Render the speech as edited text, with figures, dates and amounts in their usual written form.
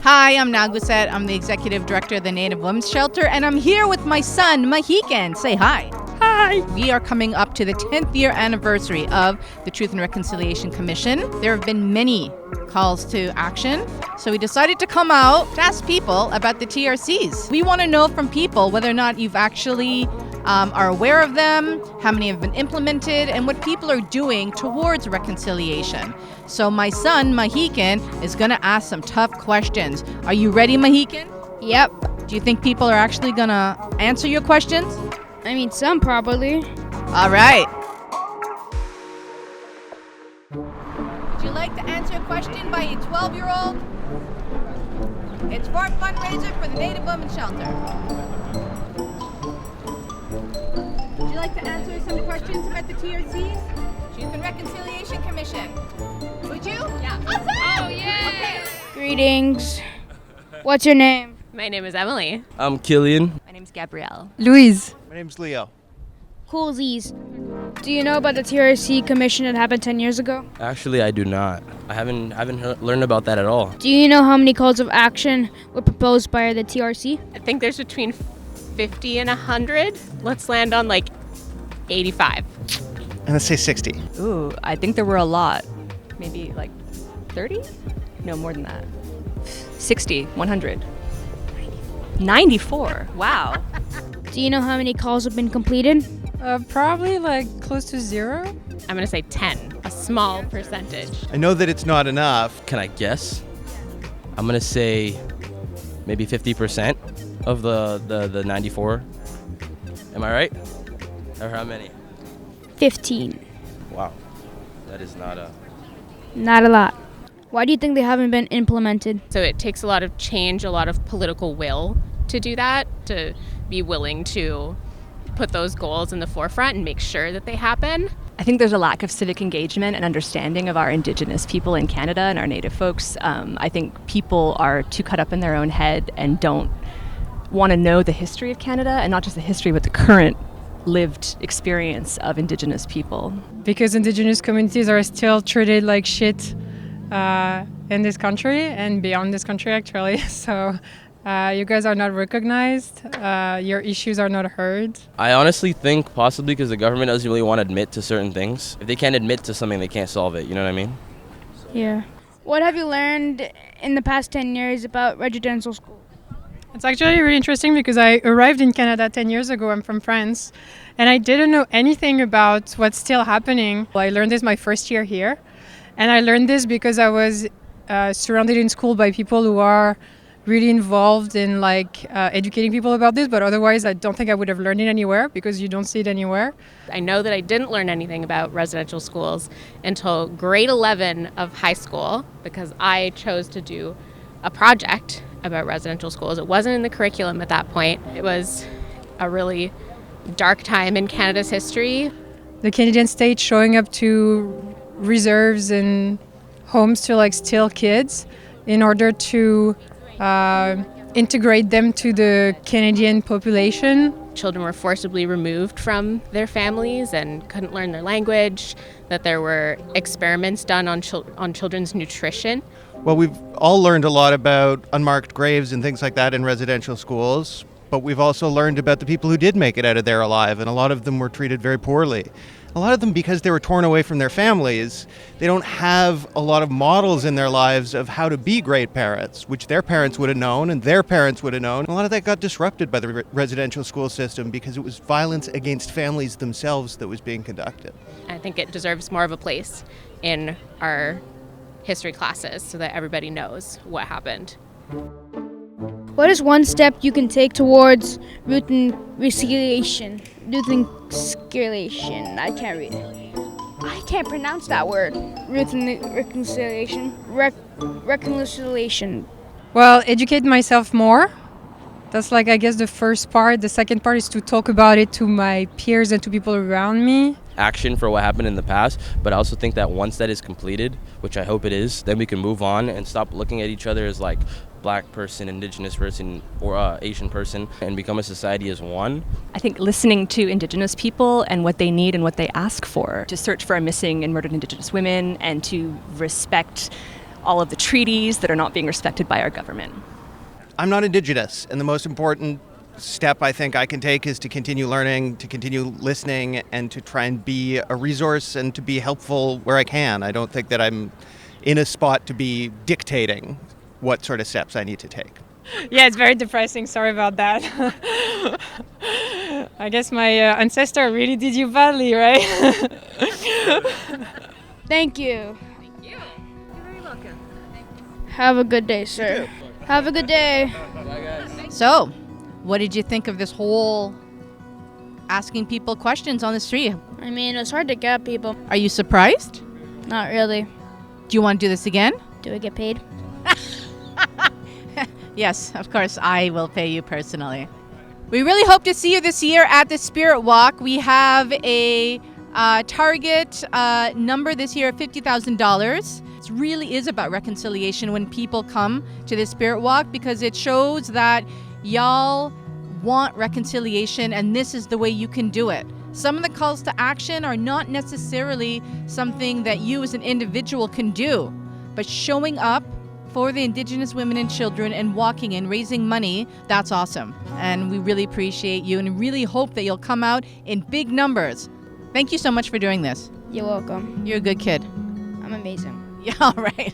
Hi, I'm Naguset. I'm the Executive Director of the Native Women's Shelter, and I'm here with my son, Mahikan. Say hi. Hi. We are coming up to the 10th year anniversary of the Truth and Reconciliation Commission. There have been many calls to action, so we decided to come out to ask people about the TRCs. We want to know from people whether or not you've actually are aware of them, how many have been implemented, and what people are doing towards reconciliation. So my son, Mahikan, is going to ask some tough questions. Are you ready, Mahikan? Yep. Do you think people are actually going to answer your questions? I mean, some probably. All right. Would you like to answer a question by a 12-year-old? It's for a fundraiser for the Native Women's Shelter. Would you like to answer some questions about the TRCs? Truth and Reconciliation Commission. Would you? Yeah. Awesome! Oh, yeah! Okay. Greetings. What's your name? My name is Emily. I'm Killian. My name's Gabrielle. Louise. My name's Leo. Coolsies. Do you know about the TRC commission that happened 10 years ago? Actually, I do not. I haven't learned about that at all. Do you know how many calls of action were proposed by the TRC? I think there's between 50 and 100. Let's land on like 85. And let's say 60. Ooh, I think there were a lot. Maybe like 30? No, more than that. 60, 100. 94. Wow. Do you know how many calls have been completed? Probably like close to 0. I'm going to say 10, a small percentage. I know that it's not enough. Can I guess? I'm gonna say maybe 50% of the 94. Am I right? Or how many? 15. Wow, that is not a. Not a lot. Why do you think they haven't been implemented? So it takes a lot of change, a lot of political will to do that, to be willing to put those goals in the forefront and make sure that they happen. I think there's a lack of civic engagement and understanding of our Indigenous people in Canada and our Native folks. I think people are too caught up in their own head and don't want to know the history of Canada, and not just the history, but the current lived experience of Indigenous people. Because Indigenous communities are still treated like shit in this country and beyond this country, actually. So you guys are not recognized. Your issues are not heard. I honestly think possibly because the government doesn't really want to admit to certain things. If they can't admit to something, they can't solve it. You know what I mean? Yeah. What have you learned in the past 10 years about residential school? It's actually really interesting because I arrived in Canada 10 years ago. I'm from France. And I didn't know anything about what's still happening. I learned this my first year here. And I learned this because I was surrounded in school by people who are really involved in educating people about this, but otherwise I don't think I would have learned it anywhere because you don't see it anywhere. I know that I didn't learn anything about residential schools until grade 11 of high school because I chose to do a project about residential schools. It wasn't in the curriculum at that point. It was a really dark time in Canada's history. The Canadian state showing up to reserves and homes to steal kids in order to integrate them to the Canadian population. Children were forcibly removed from their families and couldn't learn their language, that there were experiments done on children's nutrition. Well, we've all learned a lot about unmarked graves and things like that in residential schools, but we've also learned about the people who did make it out of there alive, and a lot of them were treated very poorly. A lot of them, because they were torn away from their families, they don't have a lot of models in their lives of how to be great parents, which their parents would have known and their parents would have known. A lot of that got disrupted by the residential school system because it was violence against families themselves that was being conducted. I think it deserves more of a place in our history classes so that everybody knows what happened. What is one step you can take towards reconciliation? I can't read it. I can't pronounce that word. Reconciliation. Reconciliation. Well, educate myself more. That's I guess the first part. The second part is to talk about it to my peers and to people around me. Action for what happened in the past, but I also think that once that is completed, which I hope it is, then we can move on and stop looking at each other as Black person, Indigenous person, or Asian person, and become a society as one. I think listening to Indigenous people and what they need and what they ask for, to search for our missing and murdered Indigenous women, and to respect all of the treaties that are not being respected by our government. I'm not Indigenous, and the most important step I think I can take is to continue learning, to continue listening, and to try and be a resource and to be helpful where I can. I don't think that I'm in a spot to be dictating what sort of steps I need to take. Yeah, it's very depressing. Sorry about that. I guess my ancestor really did you badly, right? Thank you. Have a good day, sir. Have a good day. So, what did you think of this whole asking people questions on the street? I mean, it's hard to get people. Are you surprised? Not really. Do you want to do this again? Do we get paid? Yes, of course, I will pay you personally. We really hope to see you this year at the Spirit Walk. We have a target number this year of $50,000. It really is about reconciliation when people come to the Spirit Walk, because it shows that y'all want reconciliation and this is the way you can do it. Some of the calls to action are not necessarily something that you as an individual can do, but showing up for the Indigenous women and children and walking and raising money, that's awesome. And we really appreciate you and really hope that you'll come out in big numbers. Thank you so much for doing this. You're welcome. You're a good kid. I'm amazing. Yeah, all right.